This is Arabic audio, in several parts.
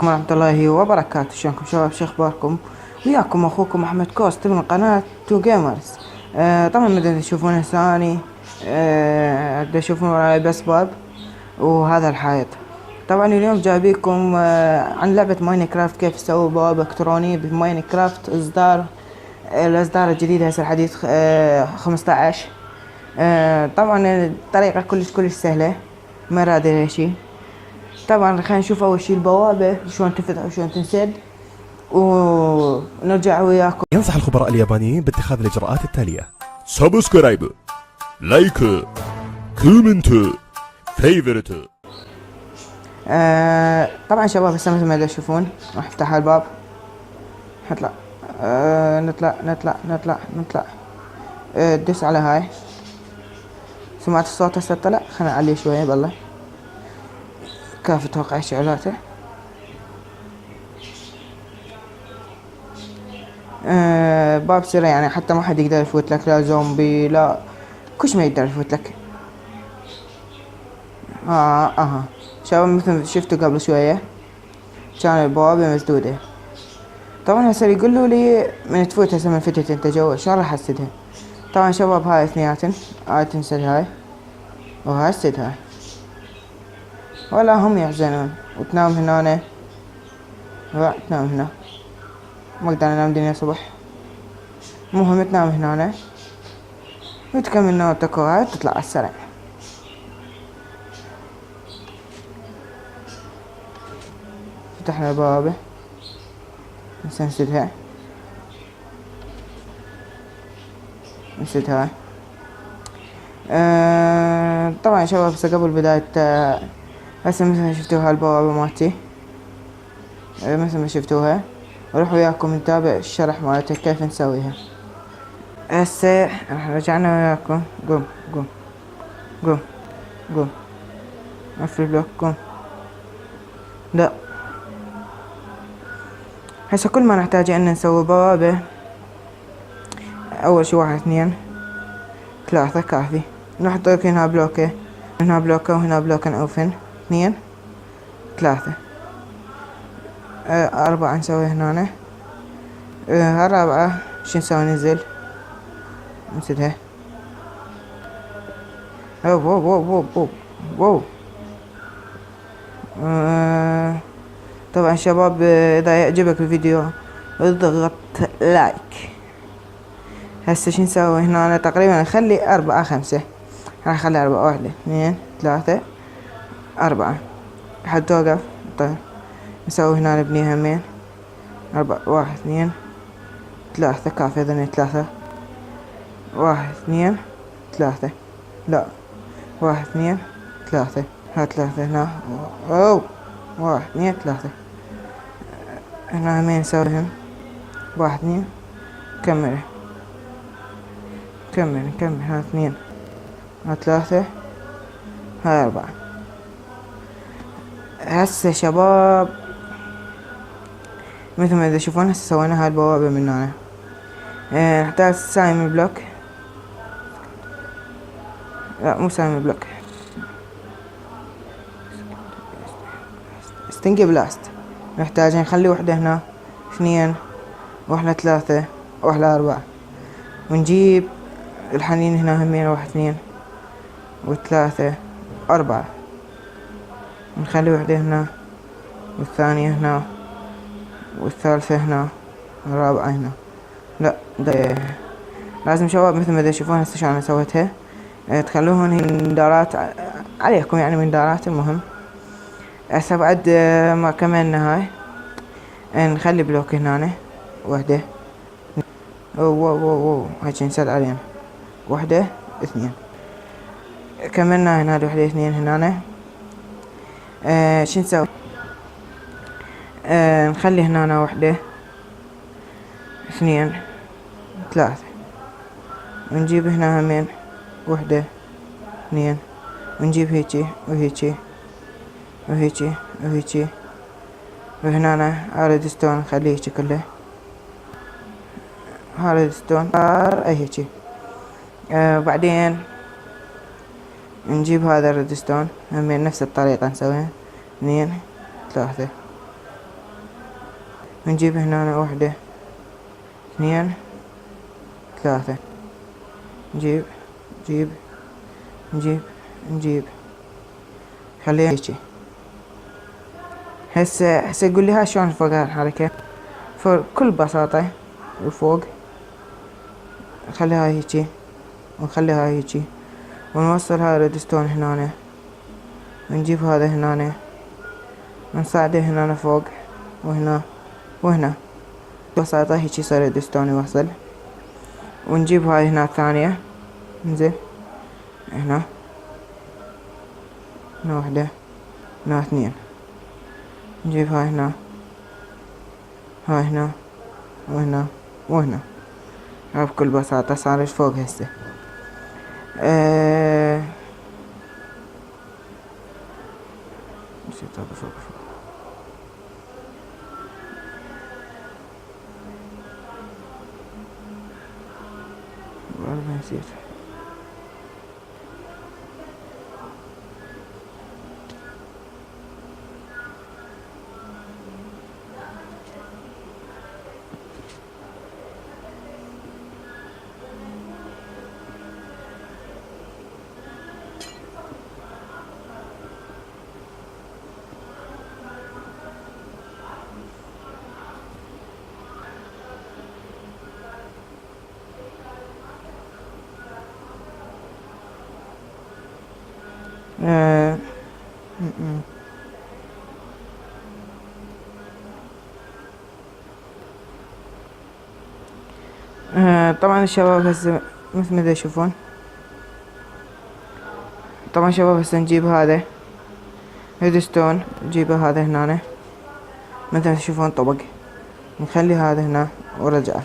ورحمة الله وبركاته. شلونكم شباب؟ شو اخباركم؟ وياكم اخوكم احمد كوست من قناة تو جيمرز. طبعا مثل تشوفون هسه اني تشوفون وراي بس باب وهذا الحائط. طبعا اليوم جايبيكم عن لعبة ماينكرافت، كيف تسوي بوابة الكترونية بماينكرافت الاصدار الجديد هسه الحديث 15. طبعا الطريقة كلش سهلة، ما رادة شي. طبعا خلينا نشوف اول شي البوابة شلون تفتح وشلون تنسد ونرجع وياكم. ينصح الخبراء اليابانيين باتخاذ الإجراءات التالية: سبسكرايب، لايك، كومنت، فيفرت. طبعا شباب هسه مثل ما تشوفون راح افتح الباب، نطلع نطلع. دس على هاي. سمعت الصوت هسه طلع، خلينا نعليه شوية بالله كافي توقع اشعالاته. باب سري يعني حتى ما حد يقدر يفوت لك، لا زومبي لا كش ما يقدر يفوت لك. شباب مثل ما شفتوا قبل شوية كان البوابة مسدودة. طبعا هسه يقولوا لي من تفوت هسه من فتت انت جوا شلون راح اسدها؟ طبعا شباب هاي اثنيناتن، هاي تنسد هاي وهاي السد هاي، ولا هم يحزنون. وتنام هنا، لا تنام هنا، ما اقدر انام دنيا صبح. المهم تنام هنا وتكمل نومتك وهاي تطلع على السريع. فتحنا البوابة نسدها هاي. طبعا يا شباب هسه قبل بداية هسه مثل ما شفتوها البوابة مالتي مثل ما شفتوها، وروح وياكم نتابع الشرح مالتها كيف نسويها. هسه راح رجعنا وياكم. قوم قوم قوم قوم، قفل البلوك، قوم. لا هسه كل ما نحتاج ان نسوي بوابة، اول شي 1 2 3 كافي. نحط هنا بلوكة، هنا بلوكة وهنا بلوكة اوفن 2 3 4 نسوي هنا. الرابعة شو نسوي؟ ننزل نسدها. واو. طبعا شباب اذا يعجبك الفيديو اضغط لايك. هسه شو نسوي هنا؟ أنا تقريبا نخلي 4 5، راح اخلي 4 1 2 3 4 لحد توقف. طيب نسوي هنا نبني همين 4 1 2 3 كافي. هذني 3 1 2 3 لا 1 2 3 ها 3 هنا. اوه 1 2 3 هنا همين نسويهم 1 2 كمل ها 2 ها 3 ها 4. هسه شباب مثل ما تشوفون هسه سوينا هاي البوابة من هنا. نحتاج سايم بلوك، لا مو سايم بلوك، ستينج بلاست. نحتاج نخلي وحدة هنا 2 واحدة 3 واحدة 4، ونجيب الحنين هنا همين 1 2 و3 4، نخلي وحدة هنا والثانية هنا والثالثة هنا والرابعة هنا. لا لازم شباب مثل ما تشوفون هسه شلون سويتها. تخلوهن هن دارات عليكم يعني من دارات. المهم هسه بعد ما كملنا هاي نخلي بلوك هنا وحدة. واو هاي نسد علينا 1 2. كملنا هنا 1 2 هنا. شو نسوي؟ نخلي هنا 1 2 3، ونجيب هنا همين 1 2، ونجيب هيجي وهيجي وهنا هذا نخليه هيجي كله، هذا ستون اي هيجي. بعدين نجيب هذا الريدستون همين نفس الطريقة نسويها 2 3 نجيب هنا واحدة اثنين ثلاثة، نجيب نجيب نجيب نجيب خليها هيجي. هسه يقول لي ها شلون فوق هالحركة، بكل بساطة وفوق نخليها هيجي ونخليها هيجي، ونوصل هاي الريدستون هنا، ونجيب هذا هنا ونصعده هنا فوق وهنا وهنا بساطة هيجي يصير ريدستون يوصل. ونجيب هاي هنا الثانية، انزين هنا واحدة هنا اثنين، نجيب هاي هنا هاي هنا وهنا وهنا. هاي بكل بساطة صارت فوق هسه. نسيت هذا فوق والله نسيت. آه طبعا الشباب هسه مثل ما تشوفون، طبعا شباب هسه نجيب هذا ريدستون، نجيبه هذا هنا مثل ما تشوفون طبق، نخلي هذا هنا ورجعه.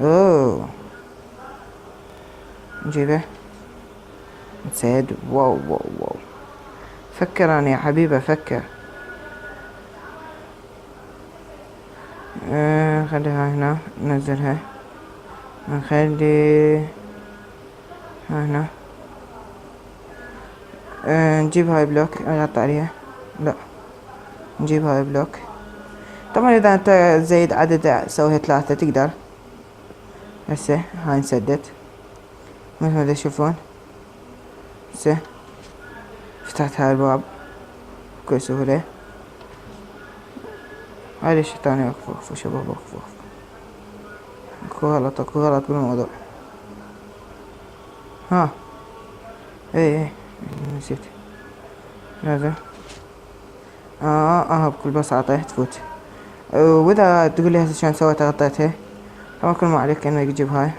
اوه نجيبه نسيد. واو واو واو، فكر انا يا حبيبي فكر. نخليها هنا ننزلها، نخلي هنا نجيب هاي بلوك نقطع عليها، لا نجيب هاي بلوك. طبعا اذا انت زايد عدد سويها 3 تقدر. هسه هاي انسدت مثل ما تشوفون. هسه فتحت هاي الباب بكل سهولة. هاي ليش تاني وقفوا شباب وقفوا اكو غلط بالموضوع. ها ايه نسيت لازم بكل بساطة تفوت. واذا تقول لي هسه شلون سويت غطيتها، طبعا كل ما عليك انك تجيب هاي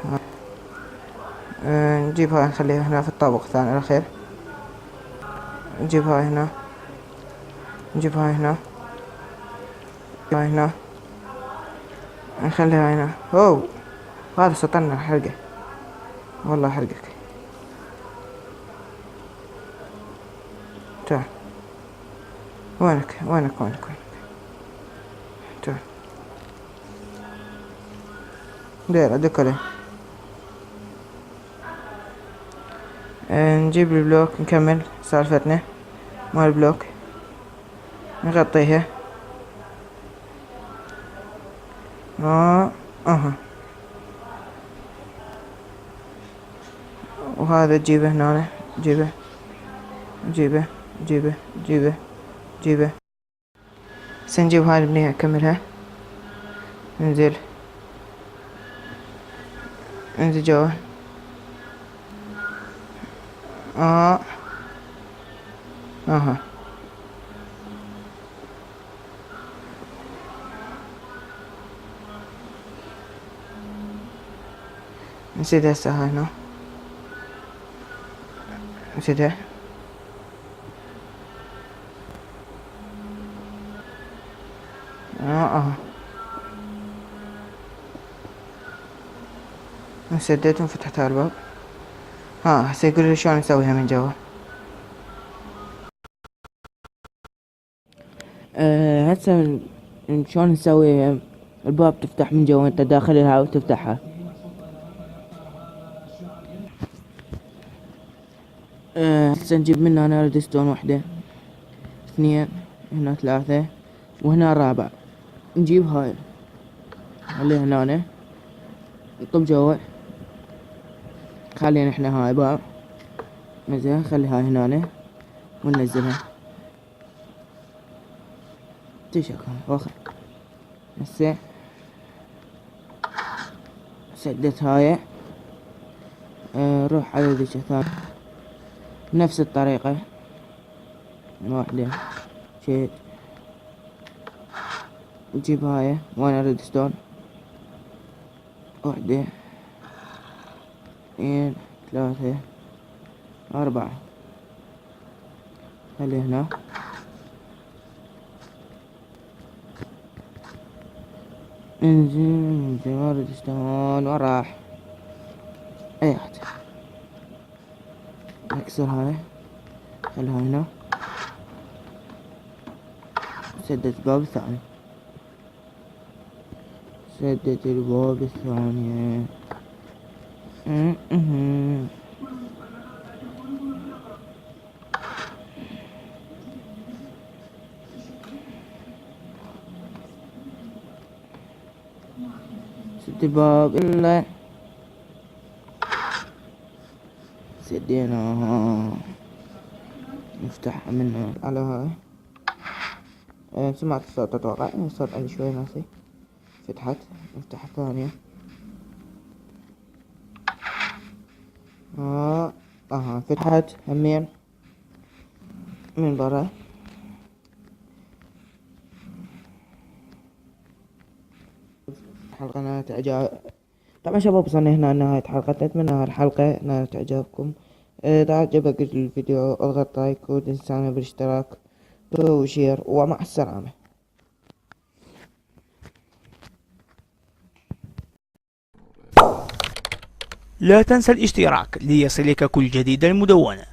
نجيب هاي نخليها هنا في الطابق الثاني الاخير، نجيب هاي هنا، نجيب هاي هنا، هاي هنا، نخليها هنا. اوه هذا سطرنا الحرقة، والله حرقك. تعال وينك تعال دير ادك. نجيب البلوك نكمل سالفتنا مال البلوك، نغطيها. وهذا تجيبه هنا، جيبه. سنجيب هاي البنية اكملها، انزل جوا. نسيت هسه هاي هنا، نسيتها. سديت وفتحت الباب. هسه يقول لي شلون نسويها من جوا. هسه شلون نسوي الباب تفتح من جوا، انت داخلها وتفتحها. هسه نجيب من هنا ريدستون 1 2 هنا 3 وهنا 4. نجيب هاي خليها هنا، نطب جوا، خلينا احنا هاي باع زين، خلي هاي هنا وننزلها تشك هاي واخر. هسه سدت هاي، روح على ذيك الثانية بنفس الطريقة، واحدة شيت، نجيب هاي وانا ريدستون، واحدة اثنين ثلاثة أربعة، خلي هنا انزل ريدستون وراح اي واحدة، نكسر هاي خليها هنا، سدت الباب الثاني، سدت الباب الثانية. سد الباب إلا سديناها، نفتحها منها على هاي. سمعت الصوت أتوقع، الصوت عندي شوي ناسي. فتحت، نفتح الثانية. فتحت همين من برا. الحلقة نالت إعجاب. طبعا شباب وصلنا هنا نهاية حلقتنا، أتمنى هالحلقة نالت إعجابكم. إذا عجبك الفيديو اضغط لايك وتنسانا بالاشتراك وشير، ومع السلامة. لا تنسى الاشتراك ليصلك كل جديد المدونة.